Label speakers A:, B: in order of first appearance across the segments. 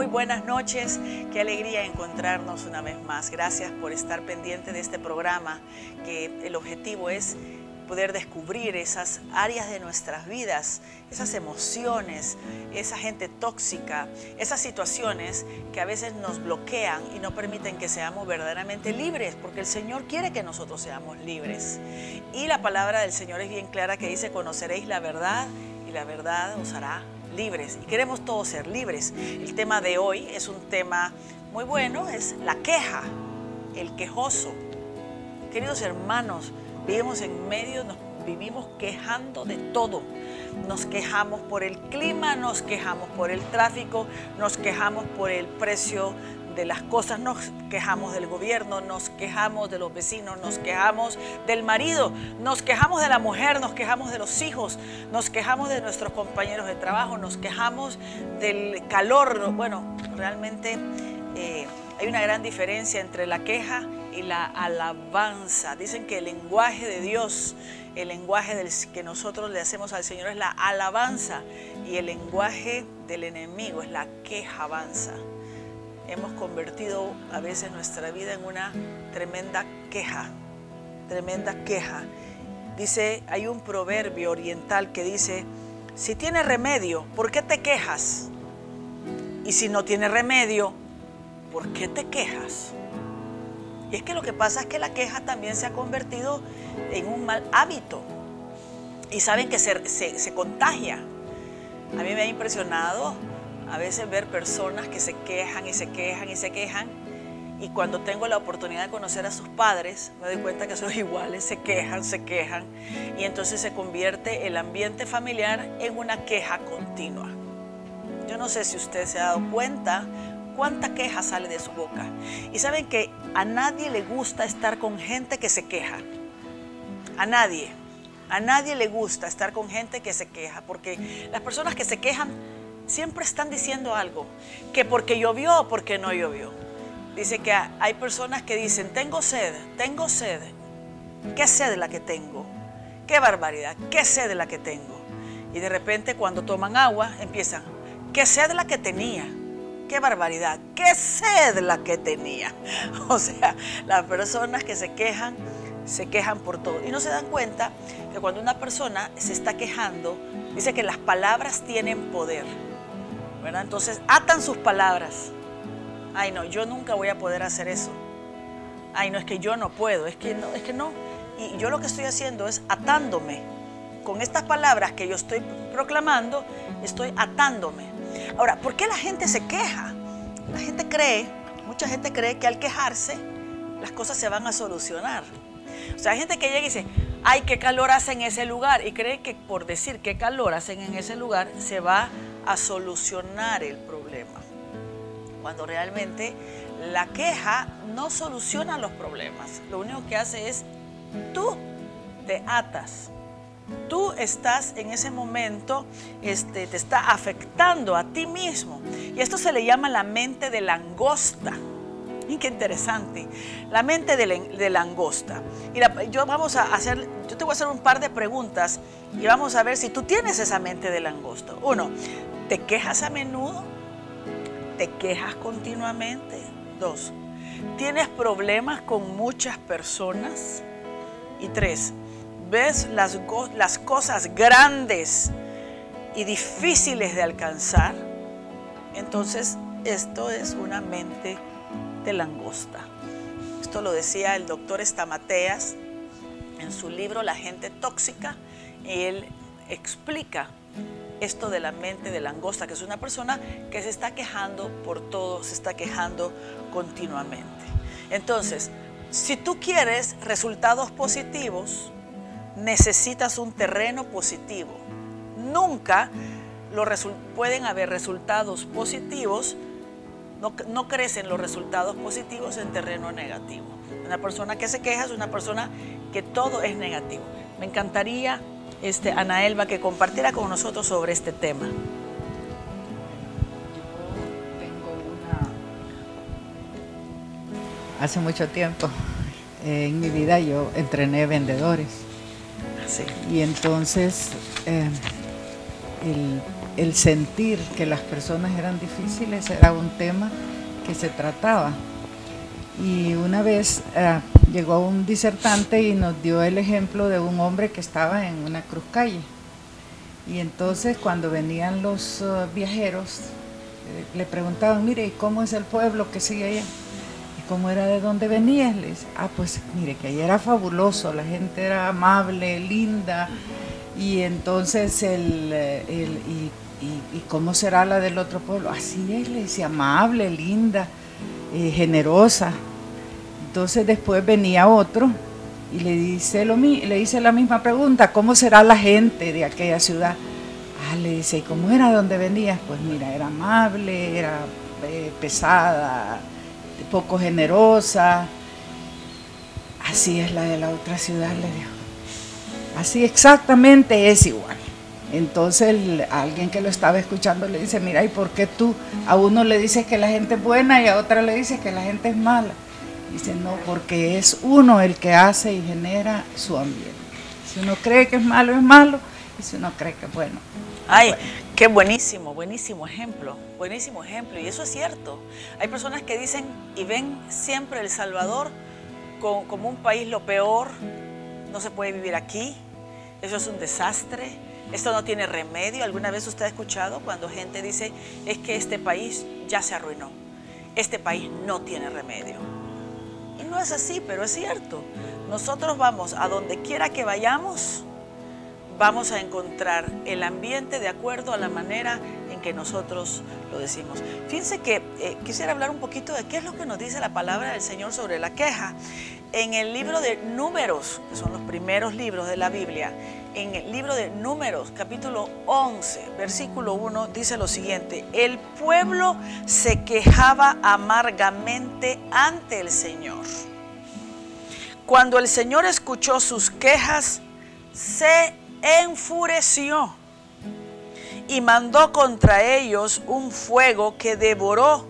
A: muy buenas noches. Qué alegría encontrarnos una vez más. Gracias por estar pendiente de este programa, que el objetivo es poder descubrir esas áreas de nuestras vidas, esas emociones, esa gente tóxica, esas situaciones que a veces nos bloquean y no permiten que seamos verdaderamente libres, porque el Señor quiere que nosotros seamos libres. Y la palabra del Señor es bien clara, que dice: conoceréis la verdad y la verdad os hará libres. Y queremos todos ser libres. El tema de hoy es un tema muy bueno, es la queja, el quejoso. Queridos hermanos, vivimos en medio, nos vivimos quejando de todo. Nos quejamos por el clima, nos quejamos por el tráfico, nos quejamos por el precio de las cosas, nos quejamos del gobierno, nos quejamos de los vecinos, nos quejamos del marido, nos quejamos de la mujer, nos quejamos de los hijos, nos quejamos de nuestros compañeros de trabajo, nos quejamos del calor. Bueno, realmente hay una gran diferencia entre la queja y la alabanza. Dicen que el lenguaje de Dios, el lenguaje que nosotros le hacemos al Señor es la alabanza, y el lenguaje del enemigo es la quejabanza. Hemos convertido a veces nuestra vida en una tremenda queja, tremenda queja. Dice, hay un proverbio oriental que dice: si tiene remedio, ¿por qué te quejas? Y si no tiene remedio, ¿por qué te quejas? Y es que lo que pasa es que la queja también se ha convertido en un mal hábito. Y saben que se contagia. A mí me ha impresionado a veces ver personas que se quejan y se quejan y se quejan. Y cuando tengo la oportunidad de conocer a sus padres, me doy cuenta que son iguales, se quejan, se quejan. Y entonces se convierte el ambiente familiar en una queja continua. Yo no sé si usted se ha dado cuenta cuánta queja sale de su boca. Y saben que a nadie le gusta estar con gente que se queja. A nadie le gusta estar con gente que se queja, porque las personas que se quejan siempre están diciendo algo, que porque llovió o porque no llovió. Dice que hay personas que dicen: tengo sed, tengo sed. ¿Qué sed la que tengo? ¡Qué barbaridad! ¿Qué sed la que tengo? Y de repente cuando toman agua empiezan: ¿qué sed la que tenía? ¡Qué barbaridad! ¡Qué sed la que tenía! O sea, las personas que se quejan por todo. Y no se dan cuenta que cuando una persona se está quejando, dice que las palabras tienen poder, ¿verdad? Entonces atan sus palabras. Ay, no, yo nunca voy a poder hacer eso. Ay, no, es que yo no puedo, es que no. Y yo lo que estoy haciendo es atándome. Con estas palabras que yo estoy proclamando, estoy atándome. Ahora, ¿por qué la gente se queja? Mucha gente cree que al quejarse las cosas se van a solucionar. O sea, hay gente que llega y dice: ay, qué calor hace en ese lugar, y cree que por decir qué calor hacen en ese lugar se va a solucionar el problema, cuando realmente la queja no soluciona los problemas. Lo único que hace es, tú te atas. Tú estás en ese momento, te está afectando a ti mismo. Y esto se le llama la mente de langosta. Y qué interesante, la mente de langosta. Y yo te voy a hacer un par de preguntas y vamos a ver si tú tienes esa mente de langosta. 1, ¿te quejas a menudo? ¿Te quejas continuamente? 2, ¿tienes problemas con muchas personas? Y 3, ¿ves las cosas grandes y difíciles de alcanzar? Entonces, esto es una mente de langosta. Esto lo decía el doctor Stamateas en su libro La gente tóxica, y él explica esto de la mente de langosta, que es una persona que se está quejando por todo, se está quejando continuamente. Entonces, si tú quieres resultados positivos, necesitas un terreno positivo. Nunca pueden haber resultados positivos. No crecen los resultados positivos en terreno negativo. Una persona que se queja es una persona que todo es negativo. Me encantaría, Ana Elba, que compartiera con nosotros sobre este tema.
B: Yo tengo hace mucho tiempo en mi vida yo entrené vendedores.
A: Sí.
B: Y entonces el sentir que las personas eran difíciles era un tema que se trataba. Y una vez llegó un disertante y nos dio el ejemplo de un hombre que estaba en una cruz calle. Y entonces cuando venían los viajeros, le preguntaban, mire, ¿y cómo es el pueblo que sigue allá? ¿Y cómo era de dónde venías? Le dice, pues mire, que allá era fabuloso, la gente era amable, linda. Y entonces, ¿y cómo será la del otro pueblo? Así es, le dice, amable, linda, generosa. Entonces después venía otro y le dice la misma pregunta, ¿cómo será la gente de aquella ciudad? Le dice, ¿y cómo era donde venías? Pues mira, era amable, era pesada, poco generosa. Así es la de la otra ciudad, le dijo. Así exactamente es igual. Entonces alguien que lo estaba escuchando le dice, mira, ¿y por qué tú a uno le dices que la gente es buena y a otra le dices que la gente es mala? Dice, no, porque es uno el que hace y genera su ambiente. Si uno cree que es malo, y si uno cree que es bueno.
A: Ay, qué buenísimo, buenísimo ejemplo, y eso es cierto. Hay personas que dicen y ven siempre El Salvador como un país lo peor, no se puede vivir aquí, eso es un desastre, esto no tiene remedio. ¿Alguna vez usted ha escuchado cuando gente dice, es que este país ya se arruinó, este país no tiene remedio? Y no es así, pero es cierto. Nosotros vamos a donde quiera que vayamos, vamos a encontrar el ambiente de acuerdo a la manera en que nosotros lo decimos. Fíjense que quisiera hablar un poquito de qué es lo que nos dice la palabra del Señor sobre la queja. En el libro de Números, que son los primeros libros de la Biblia, en el libro de Números, capítulo 11, versículo 1, dice lo siguiente: el pueblo se quejaba amargamente ante el Señor. Cuando el Señor escuchó sus quejas, se enfureció y mandó contra ellos un fuego que devoró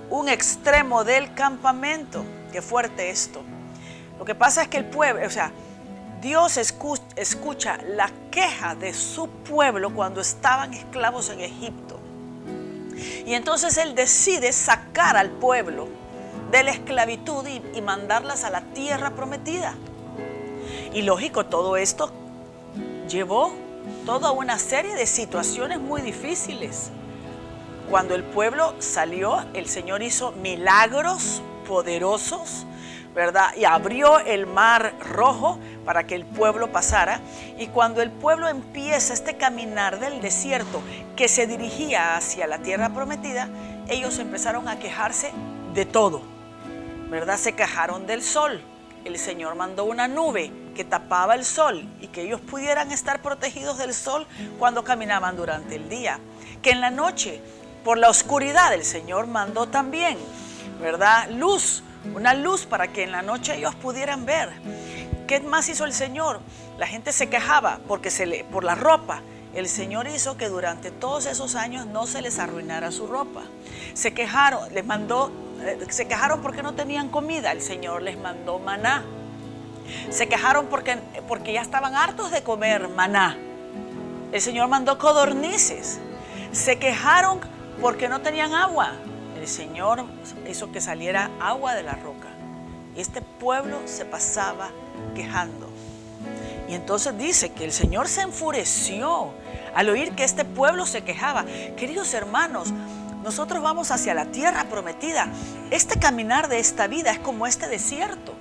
A: un extremo del campamento. Qué fuerte esto. Lo que pasa es que el pueblo, Dios escucha la queja de su pueblo cuando estaban esclavos en Egipto. Y entonces Él decide sacar al pueblo de la esclavitud y mandarlas a la tierra prometida. Y lógico, todo esto llevó toda una serie de situaciones muy difíciles. Cuando el pueblo salió, el Señor hizo milagros poderosos, ¿verdad? Y abrió el mar rojo para que el pueblo pasara. Y cuando el pueblo empieza este caminar del desierto que se dirigía hacia la tierra prometida, ellos empezaron a quejarse de todo, ¿verdad? Se quejaron del sol. El Señor mandó una nube que tapaba el sol y que ellos pudieran estar protegidos del sol cuando caminaban durante el día. Que en la noche, por la oscuridad, el Señor mandó también, ¿verdad? Luz, una luz para que en la noche ellos pudieran ver. ¿Qué más hizo el Señor? La gente se quejaba por la ropa. El Señor hizo que durante todos esos años no se les arruinara su ropa. Se quejaron, se quejaron porque no tenían comida. El Señor les mandó maná. Se quejaron porque ya estaban hartos de comer maná. El Señor mandó codornices. Se quejaron porque no tenían agua. El Señor hizo que saliera agua de la roca. Y este pueblo se pasaba quejando. Y entonces dice que el Señor se enfureció al oír que este pueblo se quejaba. Queridos hermanos, nosotros vamos hacia la tierra prometida. Este caminar de esta vida es como este desierto.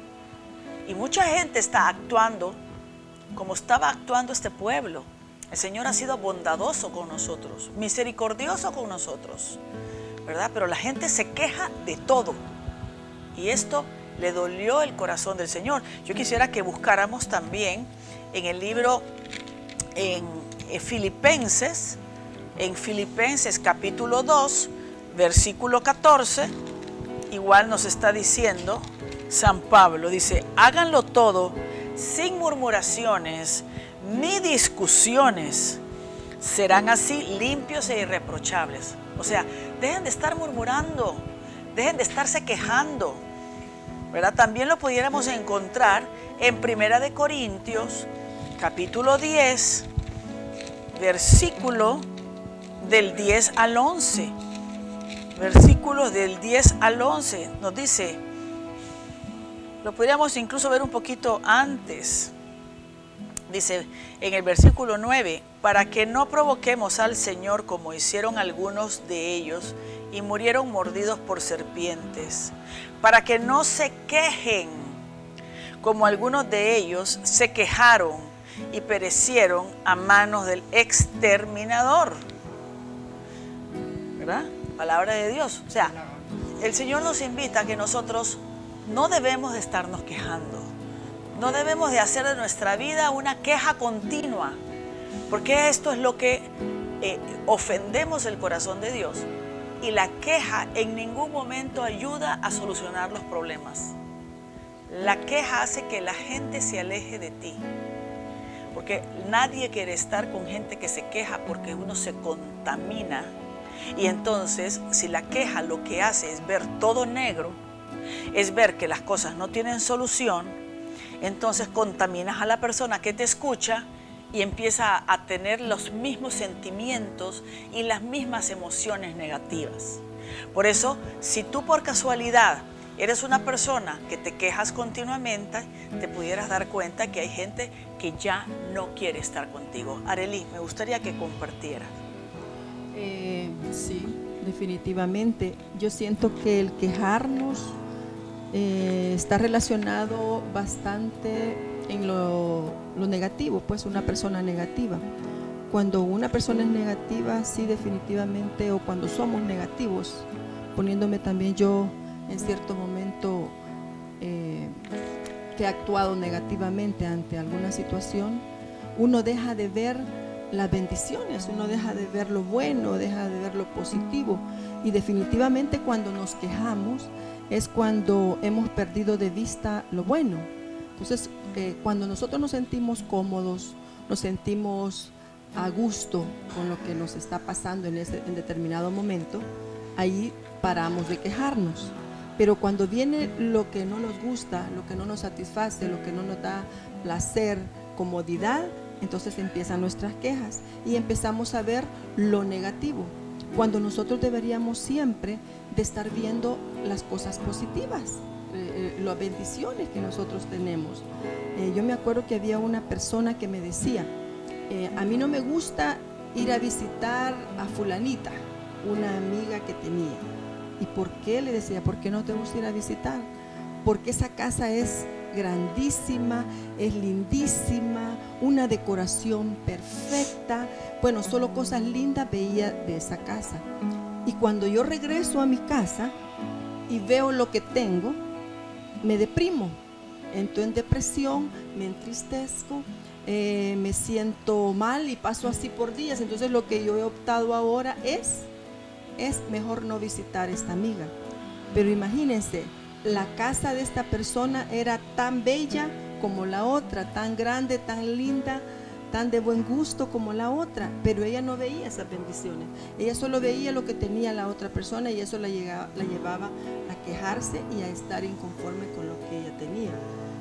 A: Y mucha gente está actuando como estaba actuando este pueblo. El Señor ha sido bondadoso con nosotros, misericordioso con nosotros, ¿verdad? Pero la gente se queja de todo. Y esto le dolió el corazón del Señor. Yo quisiera que buscáramos también en el libro, en Filipenses capítulo 2, versículo 14, igual nos está diciendo San Pablo, dice, háganlo todo sin murmuraciones ni discusiones, serán así limpios e irreprochables. O sea, dejen de estar murmurando, dejen de estarse quejando, ¿verdad? También lo pudiéramos encontrar en 1 Corintios, capítulo 10, versículo del 10 al 11. Versículos del 10 al 11 nos dice, lo podríamos incluso ver un poquito antes. Dice en el versículo 9, para que no provoquemos al Señor como hicieron algunos de ellos y murieron mordidos por serpientes, para que no se quejen como algunos de ellos se quejaron y perecieron a manos del exterminador. ¿Verdad? Palabra de Dios. O sea, el Señor nos invita a que nosotros no debemos de estarnos quejando. No debemos de hacer de nuestra vida una queja continua, porque esto es lo que ofendemos el corazón de Dios. Y la queja en ningún momento ayuda a solucionar los problemas. La queja hace que la gente se aleje de ti, porque nadie quiere estar con gente que se queja, porque uno se contamina. Y entonces, si la queja lo que hace es ver todo negro, es ver que las cosas no tienen solución, entonces contaminas a la persona que te escucha y empieza a tener los mismos sentimientos y las mismas emociones negativas. Por eso, si tú por casualidad eres una persona que te quejas continuamente, te pudieras dar cuenta que hay gente que ya no quiere estar contigo. Arely, me gustaría que compartieras.
C: Sí, definitivamente. Yo siento que el quejarnos está relacionado bastante en lo negativo, pues una persona negativa. Cuando una persona es negativa, sí, definitivamente, o cuando somos negativos, poniéndome también yo en cierto momento que he actuado negativamente ante alguna situación, uno deja de ver las bendiciones, uno deja de ver lo bueno, deja de ver lo positivo, y definitivamente cuando nos quejamos es cuando hemos perdido de vista lo bueno. Entonces, cuando nosotros nos sentimos cómodos, nos sentimos a gusto con lo que nos está pasando en determinado momento, ahí paramos de quejarnos. Pero cuando viene lo que no nos gusta, lo que no nos satisface, lo que no nos da placer, comodidad, entonces empiezan nuestras quejas y empezamos a ver lo negativo, cuando nosotros deberíamos siempre de estar viendo las cosas positivas, las bendiciones que nosotros tenemos. Yo me acuerdo que había una persona que me decía, a mí no me gusta ir a visitar a fulanita, una amiga que tenía. ¿Y por qué? Le decía, ¿por qué no te gusta ir a visitar? Porque esa casa es grandísima, es lindísima, una decoración perfecta. Bueno, solo cosas lindas veía de esa casa. Y cuando yo regreso a mi casa y veo lo que tengo, me deprimo, entro en depresión, me entristezco, me siento mal y paso así por días. Entonces lo que yo he optado ahora es mejor no visitar a esta amiga. Pero imagínense, la casa de esta persona era tan bella como la otra, tan grande, tan linda, tan de buen gusto como la otra, pero ella no veía esas bendiciones. Ella solo veía lo que tenía la otra persona y eso la llevaba a quejarse y a estar inconforme con lo que ella tenía.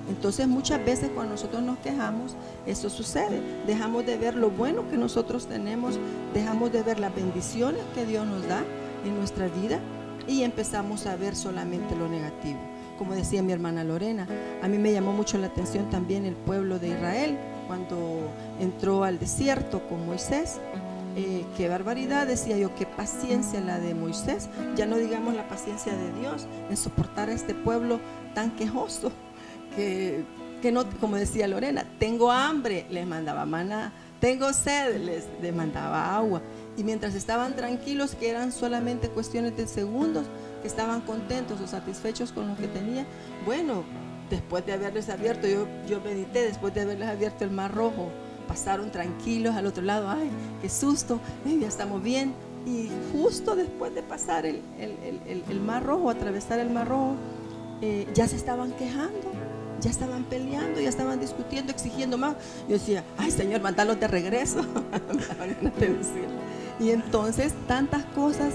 C: Entonces muchas veces cuando nosotros nos quejamos, eso sucede. Dejamos de ver lo bueno que nosotros tenemos, dejamos de ver las bendiciones que Dios nos da en nuestra vida y empezamos a ver solamente lo negativo. Como decía mi hermana Lorena, a mí me llamó mucho la atención también el pueblo de Israel cuando entró al desierto con Moisés. Qué barbaridad, decía yo, qué paciencia la de Moisés, ya no digamos la paciencia de Dios en soportar a este pueblo tan quejoso. Que no, como decía Lorena, tengo hambre, les mandaba maná, tengo sed, les mandaba agua. Y mientras estaban tranquilos, que eran solamente cuestiones de segundos, que estaban contentos o satisfechos con lo que tenían, bueno, después de haberles abierto, yo medité, después de haberles abierto el Mar Rojo, pasaron tranquilos al otro lado. Ay, qué susto, ya estamos bien. Y justo después de pasar el Mar Rojo, atravesar el Mar Rojo, ya se estaban quejando, ya estaban peleando, ya estaban discutiendo, exigiendo más. Yo decía, ay Señor, mándalos de regreso. Y entonces tantas cosas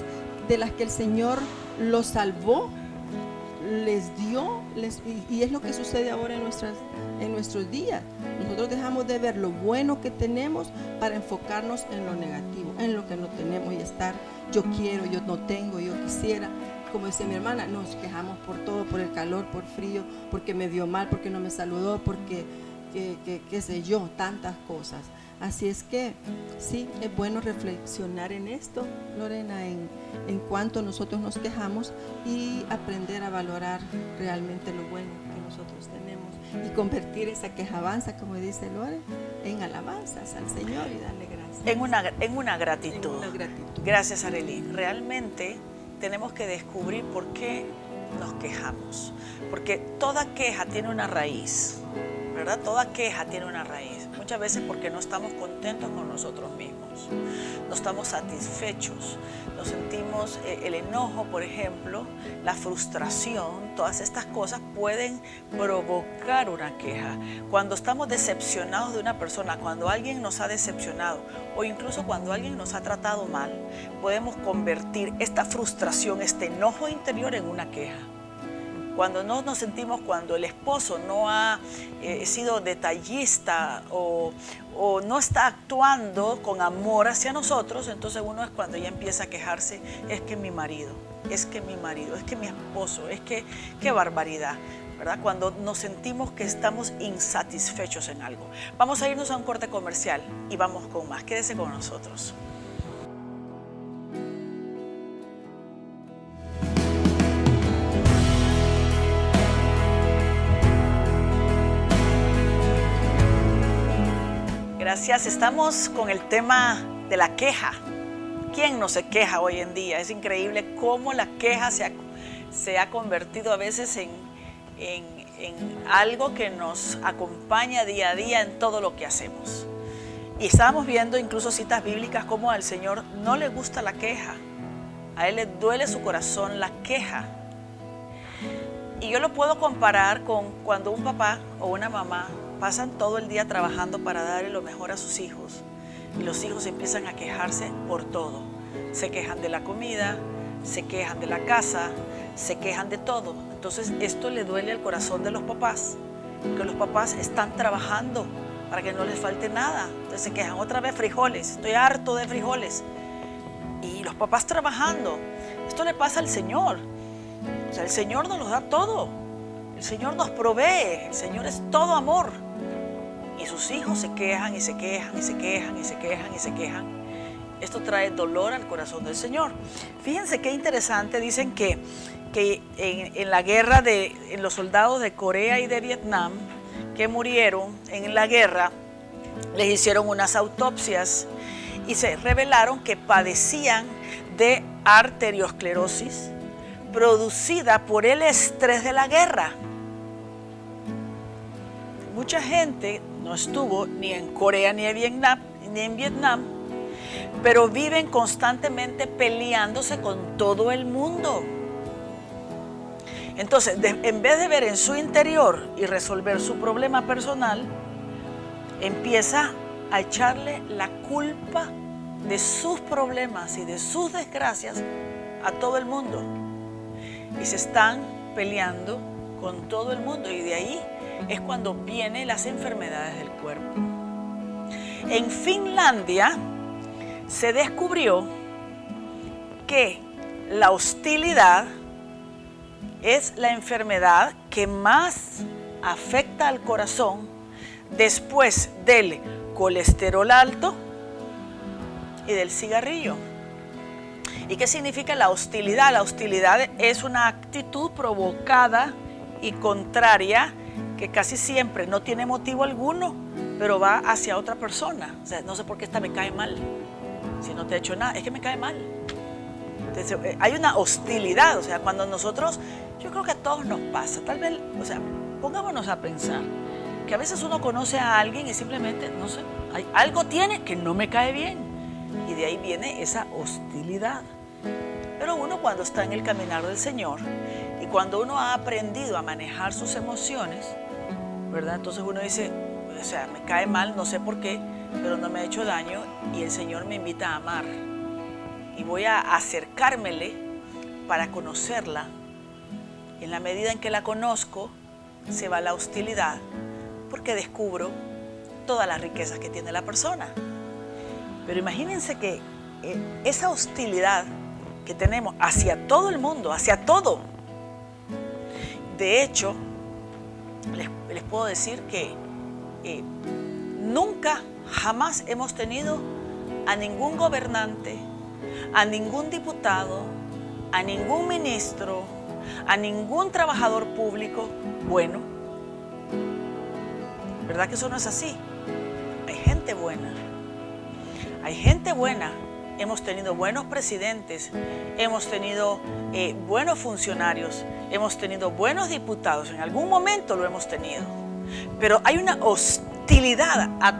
C: de las que el Señor los salvó, les dio, y es lo que sucede ahora en nuestros días. Nosotros dejamos de ver lo bueno que tenemos para enfocarnos en lo negativo, en lo que no tenemos, y estar, yo quiero, yo no tengo, yo quisiera. Como decía mi hermana, nos quejamos por todo, por el calor, por frío, porque me vio mal, porque no me saludó, porque qué sé yo, tantas cosas. Así es que sí, es bueno reflexionar en esto, Lorena, en cuanto nosotros nos quejamos, y aprender a valorar realmente lo bueno que nosotros tenemos y convertir esa quejabanza, como dice Lore, en alabanzas al Señor y darle gracias.
A: En una gratitud.
C: En una gratitud.
A: Gracias, Arely. Realmente tenemos que descubrir por qué nos quejamos, porque toda queja tiene una raíz, ¿verdad? Toda queja tiene una raíz. Muchas veces porque no estamos contentos con nosotros mismos, no estamos satisfechos, nos sentimos el enojo, por ejemplo, la frustración, todas estas cosas pueden provocar una queja. Cuando estamos decepcionados de una persona, cuando alguien nos ha decepcionado o incluso cuando alguien nos ha tratado mal, podemos convertir esta frustración, este enojo interior en una queja. Cuando no nos sentimos, cuando el esposo no ha sido detallista o no está actuando con amor hacia nosotros, entonces uno es cuando ya empieza a quejarse, es que mi marido, es que mi marido, es que mi esposo, es que qué barbaridad, ¿verdad? Cuando nos sentimos que estamos insatisfechos en algo. Vamos a irnos a un corte comercial y vamos con más. Quédese con nosotros. Gracias. Estamos con el tema de la queja. ¿Quién no se queja hoy en día? Es increíble cómo la queja se ha convertido a veces en algo que nos acompaña día a día en todo lo que hacemos. Y estábamos viendo incluso citas bíblicas como al Señor no le gusta la queja. A Él le duele su corazón la queja. Y yo lo puedo comparar con cuando un papá o una mamá pasan todo el día trabajando para darle lo mejor a sus hijos y los hijos empiezan a quejarse por todo. Se quejan de la comida, se quejan de la casa, se quejan de todo. Entonces esto le duele al corazón de los papás, porque los papás están trabajando para que no les falte nada. Entonces se quejan otra vez frijoles, estoy harto de frijoles. Y los papás trabajando. Esto le pasa al Señor. O sea, el Señor nos lo da todo. El Señor nos provee, el Señor es todo amor. Y sus hijos se quejan y se quejan y se quejan y se quejan y se quejan. Esto trae dolor al corazón del Señor. Fíjense qué interesante, dicen que en la guerra en los soldados de Corea y de Vietnam que murieron en la guerra, les hicieron unas autopsias y se revelaron que padecían de arteriosclerosis producida por el estrés de la guerra. Mucha gente no estuvo ni en Corea ni en Vietnam, pero viven constantemente peleándose con todo el mundo. Entonces, en vez de ver en su interior y resolver su problema personal, empieza a echarle la culpa de sus problemas y de sus desgracias a todo el mundo. Y se están peleando con todo el mundo, y de ahí es cuando vienen las enfermedades del cuerpo. En Finlandia se descubrió que la hostilidad es la enfermedad que más afecta al corazón después del colesterol alto y del cigarrillo. ¿Y qué significa la hostilidad? La hostilidad es una actitud provocada y contraria que casi siempre no tiene motivo alguno, pero va hacia otra persona. O sea, no sé por qué esta me cae mal. Si no te he hecho nada, es que me cae mal. Entonces, hay una hostilidad, o sea, cuando nosotros, yo creo que a todos nos pasa, tal vez, o sea, pongámonos a pensar, que a veces uno conoce a alguien y simplemente, no sé, algo tiene que no me cae bien, y de ahí viene esa hostilidad. Pero uno cuando está en el caminar del Señor y cuando uno ha aprendido a manejar sus emociones, ¿verdad? Entonces uno dice, o sea, me cae mal, no sé por qué, pero no me ha hecho daño y el Señor me invita a amar. Y voy a acercármele para conocerla En la medida en que la conozco, se va la hostilidad, porque descubro todas las riquezas que tiene la persona. Pero imagínense que esa hostilidad que tenemos hacia todo el mundo, hacia todo. De hecho, les puedo decir que nunca, jamás hemos tenido a ningún gobernante, a ningún diputado, a ningún ministro, a ningún trabajador público bueno. ¿Verdad que eso no es así? Hay gente buena. Hay gente buena. Hemos tenido buenos presidentes, hemos tenido buenos funcionarios, hemos tenido buenos diputados, en algún momento lo hemos tenido. Pero hay una hostilidad a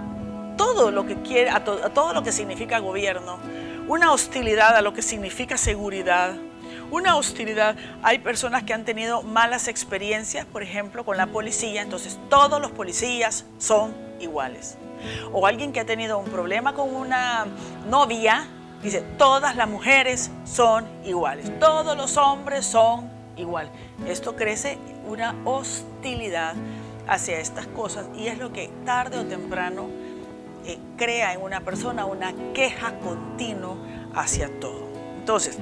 A: todo lo que quiere, a todo lo que significa gobierno, una hostilidad a lo que significa seguridad, una hostilidad. Hay personas que han tenido malas experiencias, por ejemplo, con la policía, entonces todos los policías son iguales. O alguien que ha tenido un problema con una novia, dice, todas las mujeres son iguales, todos los hombres son iguales. Esto crece una hostilidad hacia estas cosas y es lo que tarde o temprano crea en una persona una queja continua hacia todo. Entonces,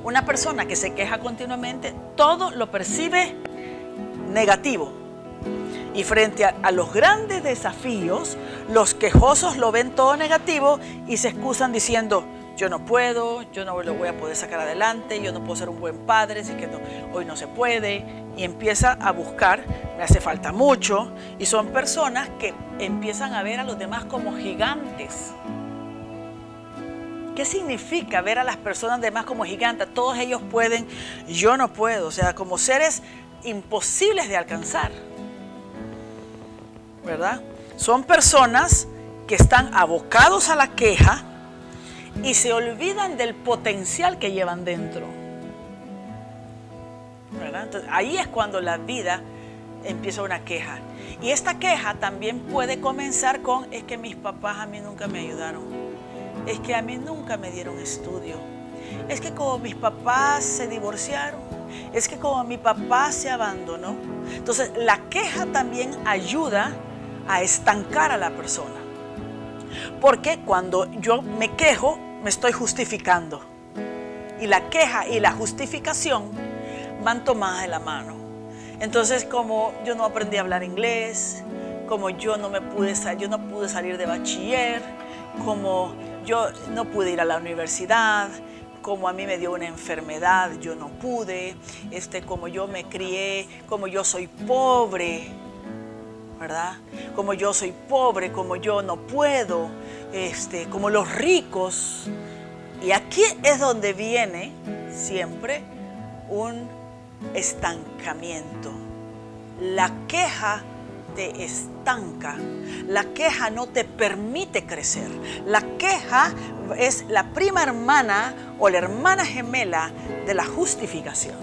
A: una persona que se queja continuamente, todo lo percibe negativo. Y frente a los grandes desafíos, los quejosos lo ven todo negativo y se excusan diciendo, yo no puedo, yo no lo voy a poder sacar adelante, yo no puedo ser un buen padre, así que no, hoy no se puede. Y empieza a buscar, me hace falta mucho. Y son personas que empiezan a ver a los demás como gigantes. ¿Qué significa ver a las personas demás como gigantes? Todos ellos pueden, yo no puedo. O sea, como seres imposibles de alcanzar. ¿Verdad? Son personas que están abocados a la queja y se olvidan del potencial que llevan dentro. ¿Verdad? Entonces, ahí es cuando la vida empieza una queja. Y esta queja también puede comenzar con, es que mis papás a mí nunca me ayudaron. Es que a mí nunca me dieron estudio. Es que como mis papás se divorciaron. Es que como mi papá se abandonó. Entonces, la queja también ayuda a estancar a la persona. Porque cuando yo me quejo, me estoy justificando. Y la queja y la justificación van tomadas de la mano. Entonces, como yo no aprendí a hablar inglés, como yo no pude salir de bachiller, como yo no pude ir a la universidad, como a mí me dio una enfermedad, yo no pude, como yo me crié, como yo soy pobre, ¿verdad? Como yo soy pobre, como yo no puedo, como los ricos. Y aquí es donde viene siempre un estancamiento. La queja te estanca, la queja no te permite crecer. La queja es la prima hermana o la hermana gemela de la justificación.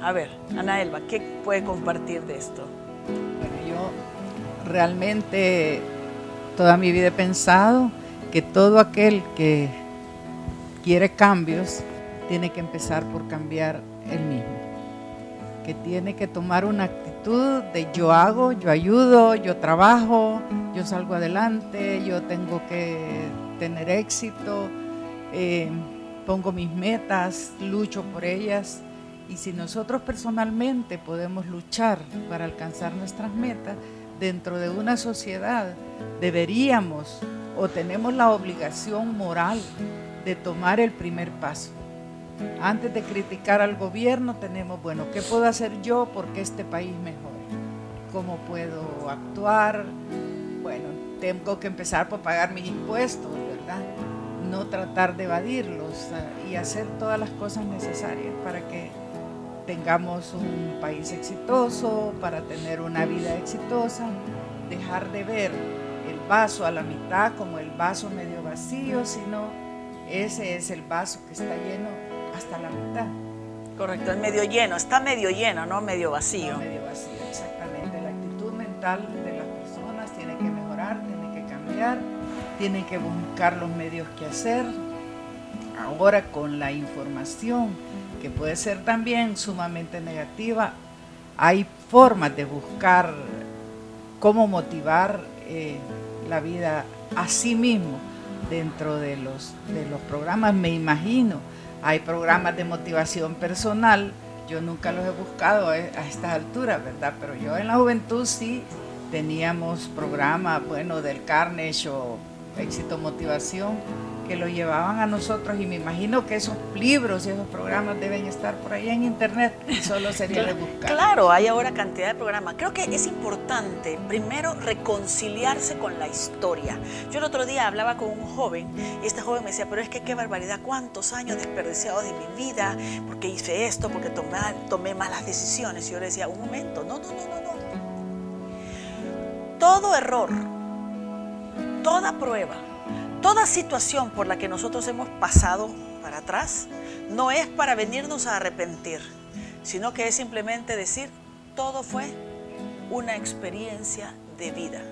A: A ver, Ana Elba, ¿qué puede compartir de esto?
B: Bueno, yo realmente toda mi vida he pensado que todo aquel que quiere cambios tiene que empezar por cambiar él mismo, que tiene que tomar una actitud de yo hago, yo ayudo, yo trabajo, yo salgo adelante, yo tengo que tener éxito, pongo mis metas, lucho por ellas. Y si nosotros personalmente podemos luchar para alcanzar nuestras metas, dentro de una sociedad deberíamos o tenemos la obligación moral de tomar el primer paso. Antes de criticar al gobierno tenemos, bueno, ¿qué puedo hacer yo porque este país mejore? ¿Cómo puedo actuar? Bueno, tengo que empezar por pagar mis impuestos, ¿verdad? No tratar de evadirlos y hacer todas las cosas necesarias para que tengamos un país exitoso, para tener una vida exitosa, dejar de ver el vaso a la mitad como el vaso medio vacío, sino ese es el vaso que está lleno hasta la mitad.
A: Correcto, es medio lleno, está medio lleno, no medio vacío.
B: No medio vacío, exactamente. La actitud mental de las personas tiene que mejorar, tiene que cambiar, tienen que buscar los medios que hacer. Ahora con la información que puede ser también sumamente negativa, hay formas de buscar cómo motivar la vida a sí mismo dentro de los programas. Me imagino, hay programas de motivación personal, yo nunca los he buscado a estas alturas, ¿verdad? Pero yo en la juventud sí teníamos programas, bueno, del Carnegie o Éxito Motivación, que lo llevaban a nosotros, y me imagino que esos libros y esos programas deben estar por ahí en internet, y solo sería de buscar.
A: Claro, hay ahora cantidad de programas. Creo que es importante primero reconciliarse con la historia. Yo el otro día hablaba con un joven, y este joven me decía, pero es que qué barbaridad, cuántos años desperdiciados de mi vida, porque hice esto, porque tomé malas decisiones. Y yo le decía, un momento, no. Todo error, toda prueba, toda situación por la que nosotros hemos pasado para atrás no es para venirnos a arrepentir, sino que es simplemente decir, todo fue una experiencia de vida.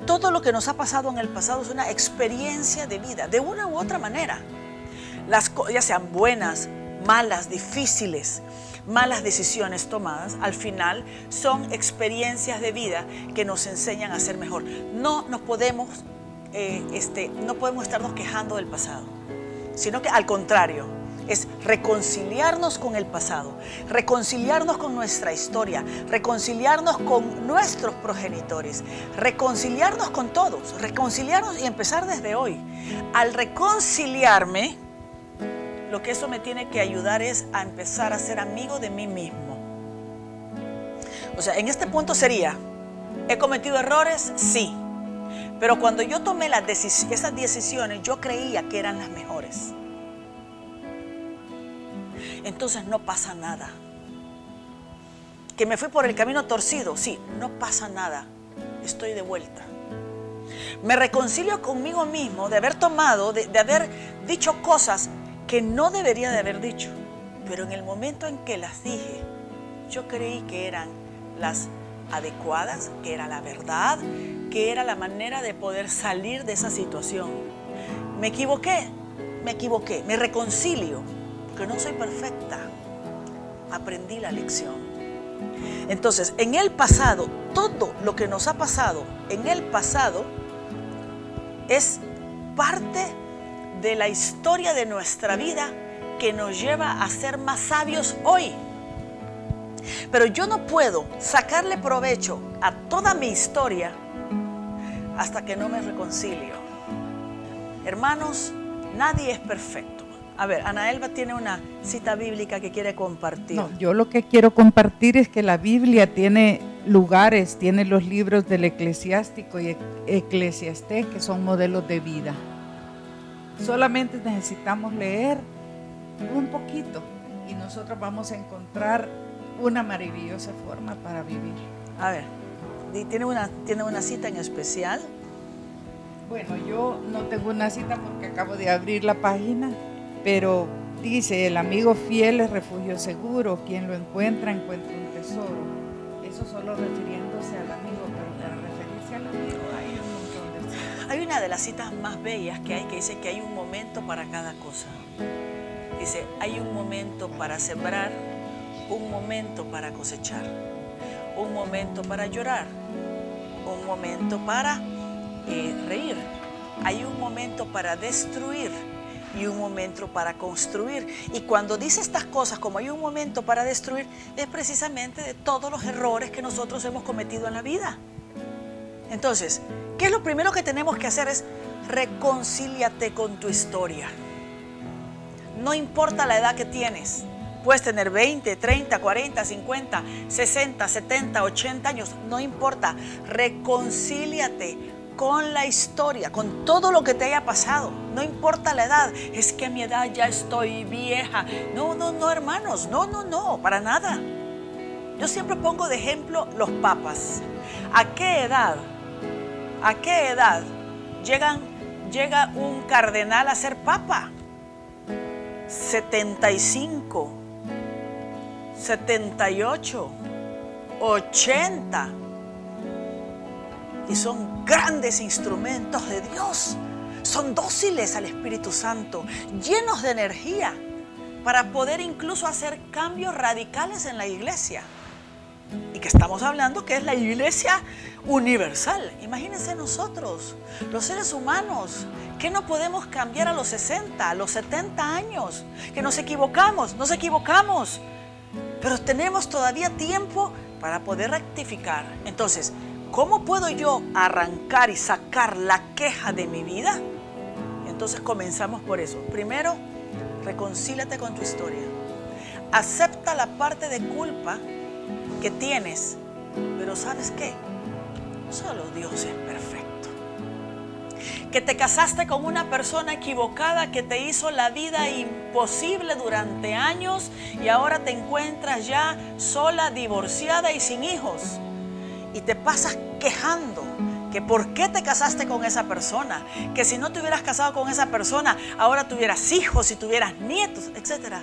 A: Todo lo que nos ha pasado en el pasado es una experiencia de vida, de una u otra manera. Ya sean buenas, malas, difíciles, malas decisiones tomadas, al final son experiencias de vida que nos enseñan a ser mejor. No podemos estarnos quejando del pasado, sino que al contrario, es reconciliarnos con el pasado, reconciliarnos con nuestra historia, reconciliarnos con nuestros progenitores, reconciliarnos con todos, reconciliarnos y empezar desde hoy. Al reconciliarme, lo que eso me tiene que ayudar es a empezar a ser amigo de mí mismo. O sea, en este punto sería, ¿he cometido errores? Sí. Pero cuando yo tomé esas decisiones, yo creía que eran las mejores. Entonces no pasa nada. Que me fui por el camino torcido, sí, no pasa nada. Estoy de vuelta. Me reconcilio conmigo mismo de haber tomado, de haber dicho cosas que no debería de haber dicho, pero en el momento en que las dije, yo creí que eran las adecuadas, que era la verdad, que era la manera de poder salir de esa situación. Me equivoqué, me reconcilio, porque no soy perfecta, aprendí la lección. Entonces, en el pasado, todo lo que nos ha pasado en el pasado es parte de la historia de nuestra vida que nos lleva a ser más sabios hoy. Pero yo no puedo sacarle provecho a toda mi historia hasta que no me reconcilio. Hermanos, nadie es perfecto. A ver, Ana Elba tiene una cita bíblica que quiere compartir.
B: No, yo lo que quiero compartir es que la Biblia tiene lugares, tiene los libros del Eclesiástico y Eclesiastés, que son modelos de vida. Solamente necesitamos leer un poquito y nosotros vamos a encontrar una maravillosa forma para vivir.
A: A ver, ¿tiene una cita en especial?
B: Bueno, yo no tengo una cita porque acabo de abrir la página, pero dice, el amigo fiel es refugio seguro, quien lo encuentra, encuentra un tesoro. Eso solo refiriéndose al amigo, pero para referirse al amigo hay un montón de citas.
A: Hay una de las citas más bellas que dice que hay un momento para cada cosa. Dice, hay un momento para sembrar, un momento para cosechar, un momento para llorar, un momento para reír, hay un momento para destruir y un momento para construir. Y cuando dice estas cosas, como hay un momento para destruir, es precisamente de todos los errores que nosotros hemos cometido en la vida. Entonces, ¿qué es lo primero que tenemos que hacer? Es reconcíliate con tu historia. No importa la edad que tienes. Puedes tener 20, 30, 40, 50, 60, 70, 80 años. No importa. Reconcíliate con la historia, con todo lo que te haya pasado. No importa la edad. Es que a mi edad ya estoy vieja. No, hermanos. No, para nada. Yo siempre pongo de ejemplo los papas. ¿A qué edad llega un cardenal a ser papa? 75, 78, 80. Y son grandes instrumentos de Dios. Son dóciles al Espíritu Santo, llenos de energía. para poder incluso hacer cambios radicales en la iglesia. Y que estamos hablando que es la iglesia universal. Imagínense nosotros, los seres humanos, que no podemos cambiar a los 60, a los 70 años, que nos equivocamos, pero tenemos todavía tiempo para poder rectificar. Entonces, ¿cómo puedo yo arrancar y sacar la queja de mi vida? Entonces comenzamos por eso. Primero, reconcíliate con tu historia. Acepta la parte de culpa que tienes, pero ¿sabes qué? Solo Dios es perfecto. Que te casaste con una persona equivocada que te hizo la vida imposible durante años y ahora te encuentras ya sola, divorciada y sin hijos. Y te pasas quejando que por qué te casaste con esa persona, que si no te hubieras casado con esa persona, ahora tuvieras hijos y tuvieras nietos, etc.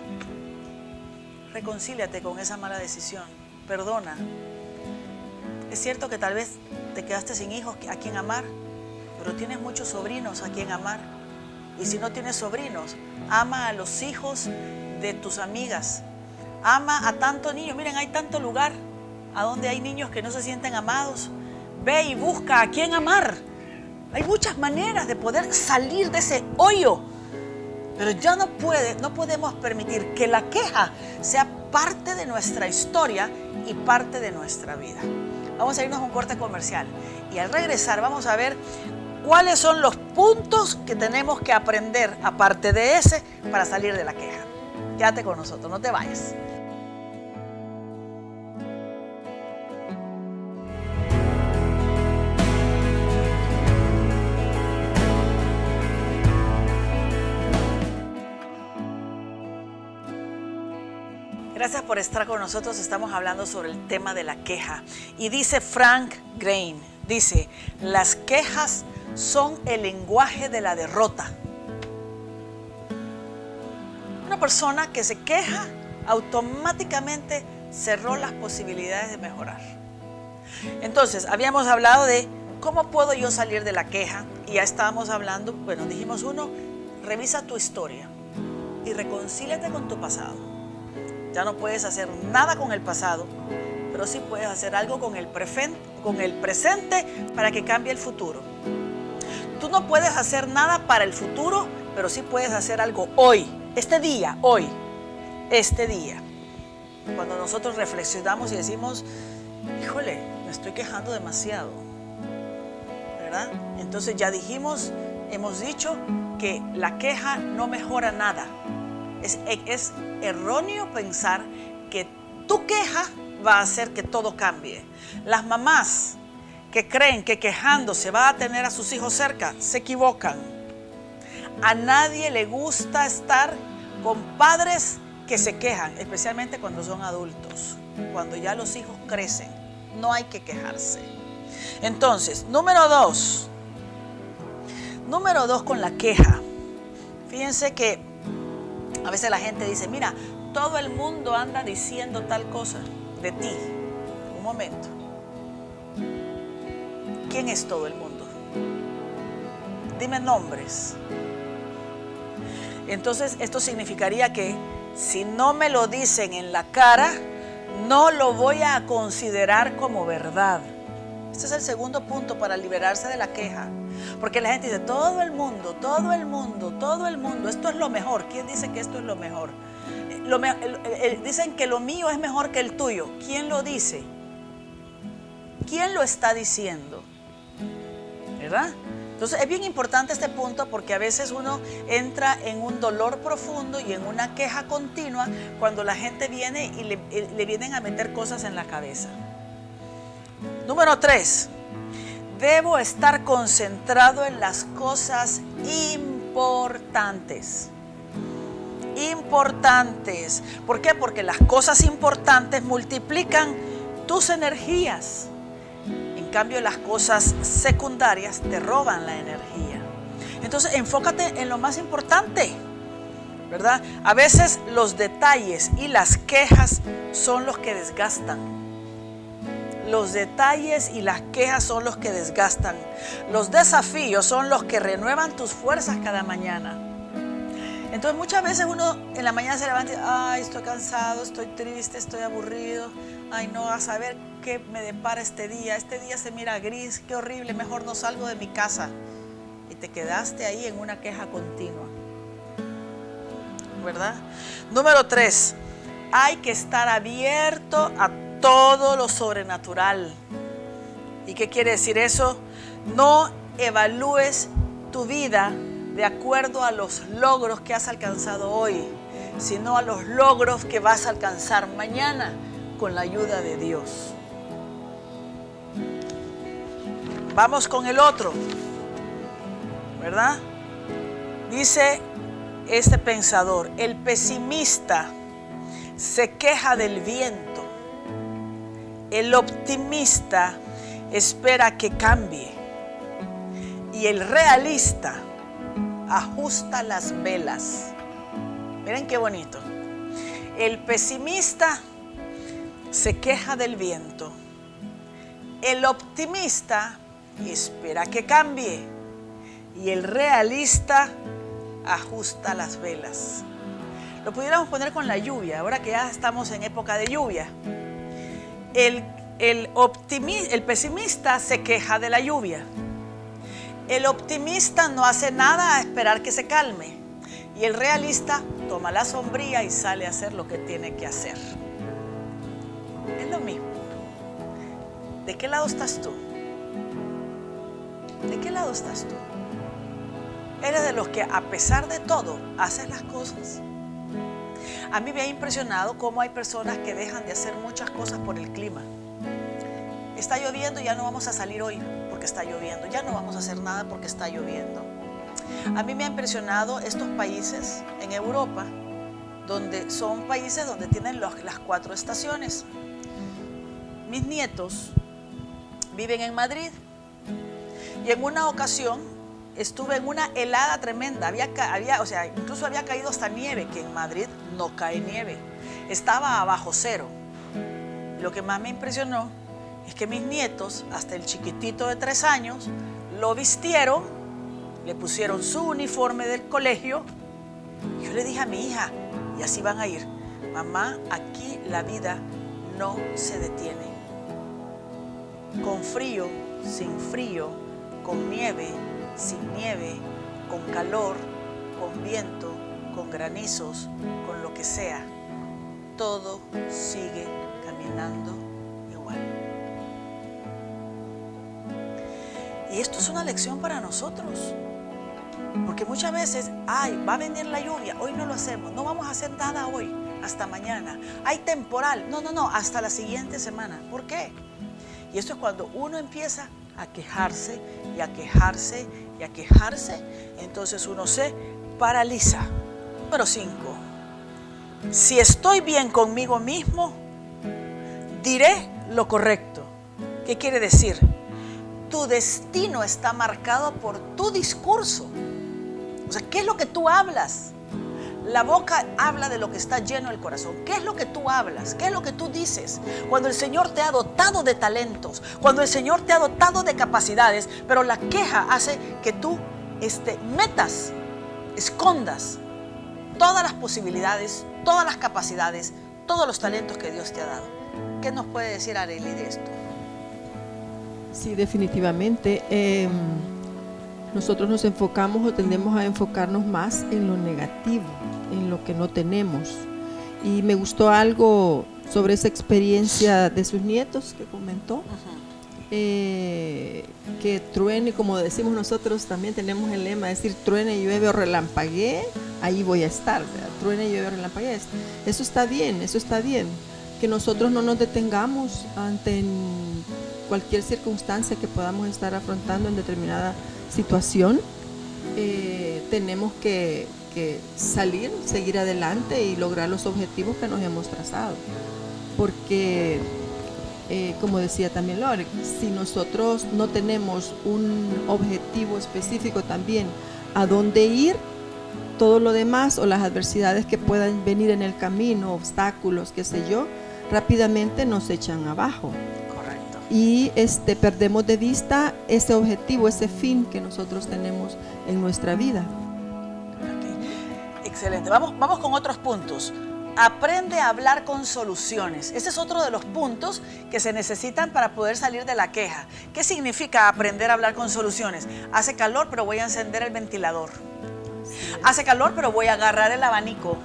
A: Reconcíliate con esa mala decisión. Perdona. Es cierto que tal vez te quedaste sin hijos a quien amar, pero tienes muchos sobrinos a quien amar. Y si no tienes sobrinos, ama a los hijos de tus amigas. Ama a tantos niños. Miren, hay tanto lugar a donde hay niños que no se sienten amados. Ve y busca a quién amar. Hay muchas maneras de poder salir de ese hoyo. Pero ya no podemos permitir que la queja sea parte de nuestra historia y parte de nuestra vida. Vamos a irnos a un corte comercial y al regresar vamos a ver cuáles son los puntos que tenemos que aprender aparte de ese para salir de la queja. Quédate con nosotros, no te vayas. Gracias por estar con nosotros. Estamos hablando sobre el tema de la queja. Y dice Frank Green, dice, las quejas son el lenguaje de la derrota. Una persona que se queja automáticamente cerró las posibilidades de mejorar. Entonces, habíamos hablado de cómo puedo yo salir de la queja. Y ya estábamos hablando, bueno, dijimos uno, revisa tu historia y reconcíliate con tu pasado. Ya no puedes hacer nada con el pasado, pero sí puedes hacer algo con el presente para que cambie el futuro. Tú no puedes hacer nada para el futuro, pero sí puedes hacer algo hoy, este día. Cuando nosotros reflexionamos y decimos, híjole, me estoy quejando demasiado, ¿verdad? Entonces ya hemos dicho que la queja no mejora nada. Es erróneo pensar que tu queja va a hacer que todo cambie. Las mamás que creen que quejándose va a tener a sus hijos cerca, se equivocan. A nadie le gusta estar con padres que se quejan, especialmente cuando son adultos, cuando ya los hijos crecen. No hay que quejarse. Entonces, número dos con la queja. Fíjense que a veces la gente dice, mira, todo el mundo anda diciendo tal cosa de ti. Un momento. ¿Quién es todo el mundo? Dime nombres. Entonces, esto significaría que si no me lo dicen en la cara, no lo voy a considerar como verdad. Este es el segundo punto para liberarse de la queja. Porque la gente dice, todo el mundo, esto es lo mejor. ¿Quién dice que esto es lo mejor? Dicen que lo mío es mejor que el tuyo. ¿Quién lo dice? ¿Quién lo está diciendo? ¿Verdad? Entonces es bien importante este punto porque a veces uno entra en un dolor profundo y en una queja continua cuando la gente viene y le vienen a meter cosas en la cabeza. Número 3. Debo estar concentrado en las cosas importantes. Importantes. ¿Por qué? Porque las cosas importantes multiplican tus energías. En cambio, las cosas secundarias te roban la energía. Entonces, enfócate en lo más importante, ¿verdad? A veces los detalles y las quejas son los que desgastan. Los detalles y las quejas son los que desgastan. Los desafíos son los que renuevan tus fuerzas cada mañana. Entonces muchas veces uno en la mañana se levanta y ay, estoy cansado, estoy triste, estoy aburrido, ay no, a saber qué me depara este día se mira gris, qué horrible, mejor no salgo de mi casa. Y te quedaste ahí en una queja continua, ¿verdad? Número 3, hay que estar abierto a todo lo sobrenatural. ¿Y qué quiere decir eso? No evalúes tu vida de acuerdo a los logros que has alcanzado hoy, sino a los logros que vas a alcanzar mañana con la ayuda de Dios. Vamos con el otro, ¿verdad? Dice este pensador, el pesimista se queja del viento, el optimista espera que cambie y el realista ajusta las velas. Miren qué bonito. El pesimista se queja del viento. El optimista espera que cambie. Y el realista ajusta las velas. Lo pudiéramos poner con la lluvia, ahora que ya estamos en época de lluvia. El pesimista se queja de la lluvia. El optimista no hace nada a esperar que se calme. Y el realista toma la sombrilla y sale a hacer lo que tiene que hacer. Es lo mismo. ¿De qué lado estás tú? ¿De qué lado estás tú? ¿Eres de los que a pesar de todo haces las cosas? A mí me ha impresionado cómo hay personas que dejan de hacer muchas cosas por el clima. Está lloviendo y ya no vamos a salir hoy porque está lloviendo. Ya no vamos a hacer nada porque está lloviendo. A mí me ha impresionado estos países en Europa, donde son países donde tienen las 4 estaciones. Mis nietos viven en Madrid y en una ocasión estuve en una helada tremenda. Incluso había caído hasta nieve, que en Madrid no cae nieve. Estaba abajo cero. Lo que más me impresionó es que mis nietos, hasta el chiquitito de 3 años, lo vistieron, le pusieron su uniforme del colegio. Yo le dije a mi hija, y así van a ir, mamá, aquí la vida no se detiene. Con frío, sin frío, con nieve, sin nieve, con calor, con viento, con granizos, con lo que sea, todo sigue caminando igual. Y esto es una lección para nosotros, porque muchas veces, va a venir la lluvia, hoy no lo hacemos, no vamos a hacer nada hoy, hasta mañana. Hay temporal, no, hasta la siguiente semana. ¿Por qué? Y esto es cuando uno empieza a quejarse y a quejarse y a quejarse, entonces uno se paraliza. Número 5. Si estoy bien conmigo mismo, diré lo correcto. ¿Qué quiere decir? Tu destino está marcado por tu discurso. O sea, ¿qué es lo que tú hablas? La boca habla de lo que está lleno el corazón. ¿Qué es lo que tú hablas? ¿Qué es lo que tú dices? Cuando el Señor te ha dotado de talentos, cuando el Señor te ha dotado de capacidades, pero la queja hace que tú metas, escondas todas las posibilidades, todas las capacidades, todos los talentos que Dios te ha dado. ¿Qué nos puede decir Arely de esto?
C: Sí, definitivamente. Nosotros nos enfocamos o tendemos a enfocarnos más en lo negativo, en lo que no tenemos. Y me gustó algo sobre esa experiencia de sus nietos que comentó. Que truene, como decimos nosotros, también tenemos el lema de decir truene, llueve o relampaguee, ahí voy a estar, ¿verdad? Truene, llueve o relampaguee. Eso está bien, que nosotros no nos detengamos ante cualquier circunstancia que podamos estar afrontando en determinada situación. Tenemos que salir, seguir adelante y lograr los objetivos que nos hemos trazado, porque como decía también Lore, si nosotros no tenemos un objetivo específico también a dónde ir, todo lo demás o las adversidades que puedan venir en el camino, obstáculos, qué sé yo, rápidamente nos echan abajo.
A: Correcto.
C: Y perdemos de vista ese objetivo, ese fin que nosotros tenemos en nuestra vida.
A: Okay. Excelente. Vamos con otros puntos. Aprende a hablar con soluciones. Ese es otro de los puntos que se necesitan para poder salir de la queja. ¿Qué significa aprender a hablar con soluciones? Hace calor, pero voy a encender el ventilador. Hace calor, pero voy a agarrar el abanico.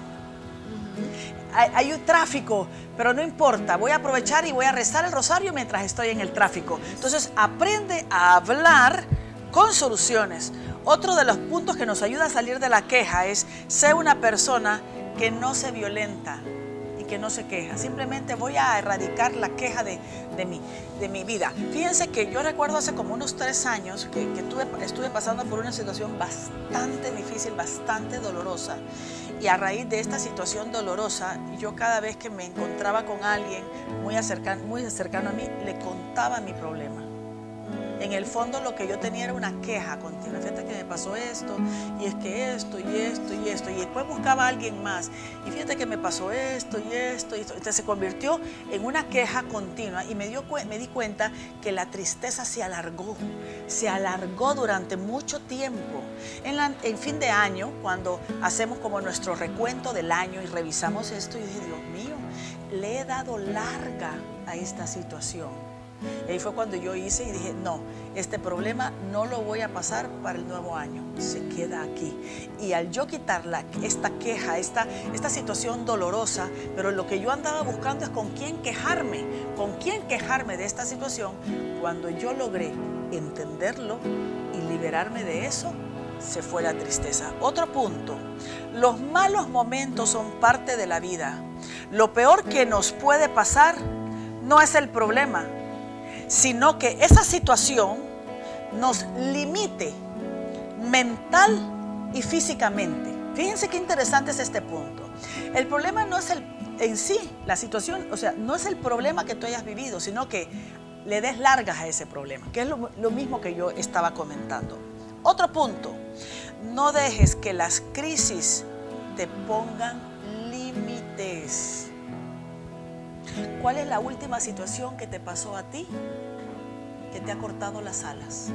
A: Hay un tráfico, pero no importa. Voy a aprovechar y voy a rezar el rosario mientras estoy en el tráfico. Entonces, aprende a hablar con soluciones. Otro de los puntos que nos ayuda a salir de la queja es ser una persona que no se violenta y que no se queja. Simplemente voy a erradicar la queja de mi vida. Fíjense que yo recuerdo hace como unos 3 años que estuve pasando por una situación bastante difícil, bastante dolorosa. Y a raíz de esta situación dolorosa, yo cada vez que me encontraba con alguien muy cercano a mí, le contaba mi problema. En el fondo lo que yo tenía era una queja continua. Fíjate que me pasó esto, y es que esto, y esto, y esto. Y después buscaba a alguien más. Y fíjate que me pasó esto, y esto, y esto. Entonces se convirtió en una queja continua. Y me di cuenta que la tristeza se alargó durante mucho tiempo. En fin de año, cuando hacemos como nuestro recuento del año y revisamos esto, y dije, Dios mío, le he dado larga a esta situación. Y ahí fue cuando yo hice y dije, no, este problema no lo voy a pasar para el nuevo año, se queda aquí. Y al yo quitar esta queja, esta situación dolorosa, pero lo que yo andaba buscando es con quién quejarme de esta situación. Cuando yo logré entenderlo y liberarme de eso, se fue la tristeza. Otro punto, los malos momentos son parte de la vida. Lo peor que nos puede pasar no es el problema, sino que esa situación nos limite mental y físicamente. Fíjense qué interesante es este punto. El problema no es en sí, la situación, o sea, no es el problema que tú hayas vivido, sino que le des largas a ese problema, que es lo mismo que yo estaba comentando. Otro punto, no dejes que las crisis te pongan límites. ¿Cuál es la última situación que te pasó a ti que te ha cortado las alas,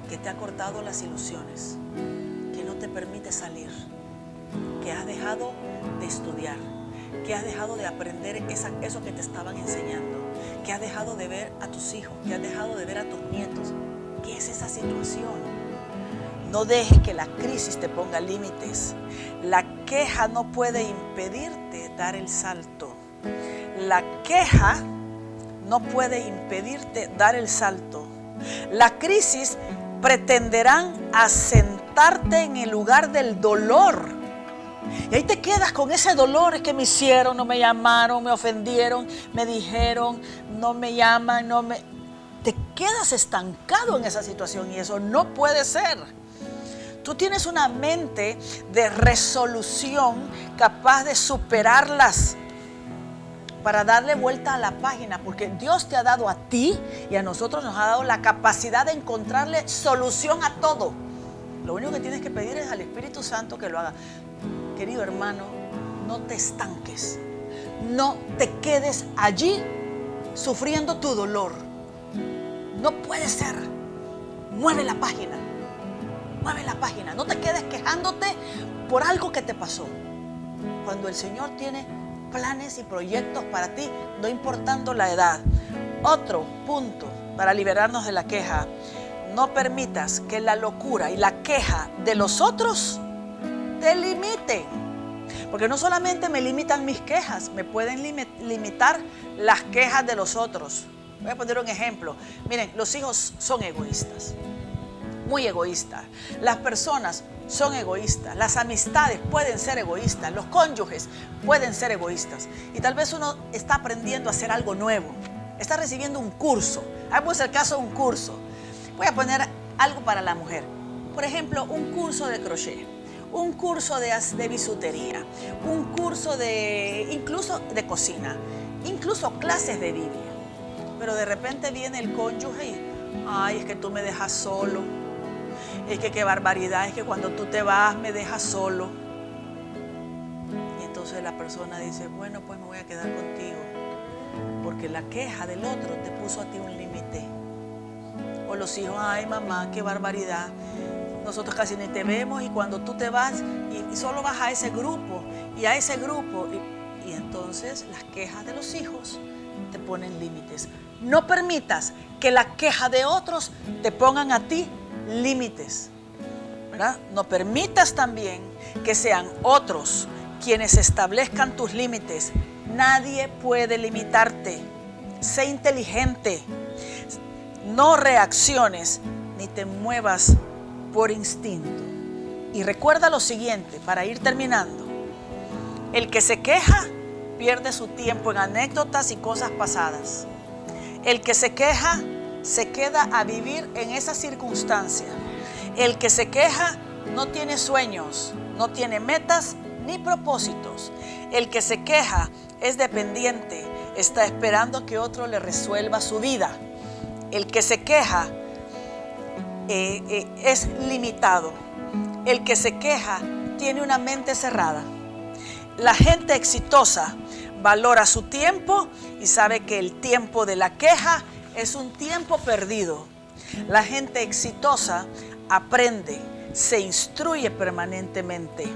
A: que te ha cortado las ilusiones, que no te permite salir, que has dejado de estudiar, que has dejado de aprender eso que te estaban enseñando, que has dejado de ver a tus hijos, que has dejado de ver a tus nietos? ¿Qué es esa situación? No dejes que la crisis te ponga límites. La queja no puede impedirte dar el salto. La queja no puede impedirte dar el salto. La crisis pretenderán asentarte en el lugar del dolor. Y ahí te quedas con ese dolor. Es que me hicieron, no me llamaron, me ofendieron, me dijeron, no me llaman, Te quedas estancado en esa situación y eso no puede ser. Tú tienes una mente de resolución capaz de superarlas, para darle vuelta a la página, porque Dios te ha dado a ti y a nosotros nos ha dado la capacidad de encontrarle solución a todo. Lo único que tienes que pedir es al Espíritu Santo que lo haga. Querido hermano, no te estanques, no te quedes allí sufriendo tu dolor. No puede ser. Mueve la página, no te quedes quejándote por algo que te pasó. Cuando el Señor tiene planes y proyectos para ti, no importando la edad. Otro punto para liberarnos de la queja: no permitas que la locura y la queja de los otros te limiten. Porque no solamente me limitan mis quejas, me pueden limitar las quejas de los otros. Voy a poner un ejemplo. Miren, los hijos son egoístas, muy egoístas. Las personas son egoístas, las amistades pueden ser egoístas, los cónyuges pueden ser egoístas. Y tal vez uno está aprendiendo a hacer algo nuevo, está recibiendo un curso. Ahí puede ser el caso de un curso. Voy a poner algo para la mujer. Por ejemplo, un curso de crochet, un curso de bisutería, un curso incluso de cocina, incluso clases de Biblia. Pero de repente viene el cónyuge y, ay, es que tú me dejas solo. Es que qué barbaridad, es que cuando tú te vas me dejas solo. Y entonces la persona dice, bueno, pues me voy a quedar contigo, porque la queja del otro te puso a ti un límite. O los hijos, ay mamá, qué barbaridad, nosotros casi ni te vemos, y cuando tú te vas y solo vas a ese grupo y a ese grupo, y entonces las quejas de los hijos te ponen límites. No permitas que la queja de otros te pongan a ti límites, ¿verdad? No permitas también que sean otros quienes establezcan tus límites. Nadie puede limitarte. Sé inteligente. No reacciones ni te muevas por instinto. Y recuerda lo siguiente, para ir terminando: el que se queja pierde su tiempo en anécdotas y cosas pasadas. El que se queja se queda a vivir en esa circunstancia. El que se queja no tiene sueños, no tiene metas ni propósitos. El que se queja es dependiente, está esperando que otro le resuelva su vida. El que se queja es limitado. El que se queja tiene una mente cerrada. La gente exitosa valora su tiempo y sabe que el tiempo de la queja es un tiempo perdido. La gente exitosa aprende, se instruye permanentemente.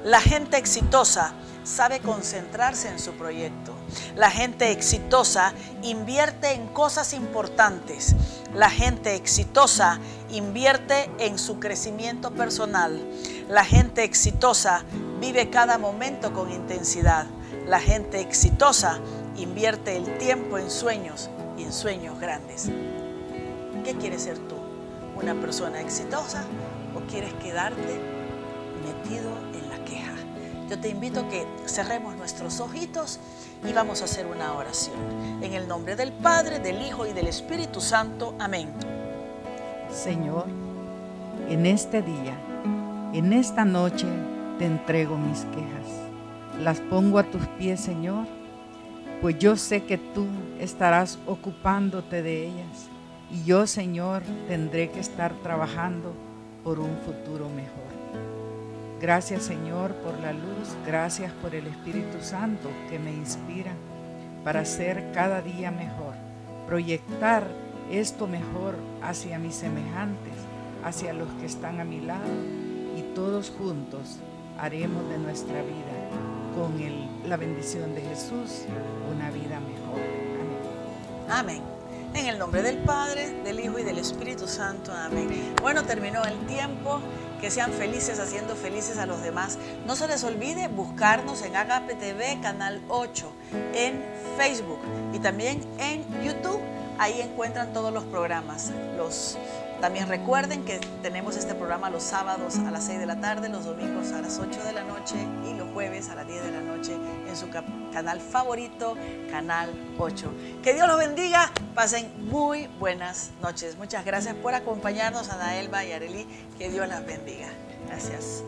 A: La gente exitosa sabe concentrarse en su proyecto. La gente exitosa invierte en cosas importantes. La gente exitosa invierte en su crecimiento personal. La gente exitosa vive cada momento con intensidad. La gente exitosa invierte el tiempo en sueños y en sueños grandes. ¿Qué quieres ser tú? ¿Una persona exitosa o quieres quedarte metido en la queja? Yo te invito a que cerremos nuestros ojitos y vamos a hacer una oración. En el nombre del Padre, del Hijo y del Espíritu Santo. Amén.
B: Señor, en este día, en esta noche, te entrego mis quejas. Las pongo a tus pies, Señor, pues yo sé que tú estarás ocupándote de ellas. Y yo, Señor, tendré que estar trabajando por un futuro mejor. Gracias, Señor, por la luz. Gracias por el Espíritu Santo que me inspira para ser cada día mejor. Proyectar esto mejor hacia mis semejantes, hacia los que están a mi lado. Y todos juntos haremos de nuestra vida, con la bendición de Jesús, una vida mejor. Amén.
A: Amén. En el nombre del Padre, del Hijo y del Espíritu Santo. Amén. Bueno, terminó el tiempo. Que sean felices haciendo felices a los demás. No se les olvide buscarnos en Agape TV, Canal 8, en Facebook y también en YouTube. Ahí encuentran todos los programas. También recuerden que tenemos este programa los sábados a las 6 de la tarde, los domingos a las 8 de la noche y los jueves a las 10 de la noche en su canal favorito, Canal 8. Que Dios los bendiga, pasen muy buenas noches. Muchas gracias por acompañarnos, Ana Elba y Arely. Que Dios las bendiga. Gracias.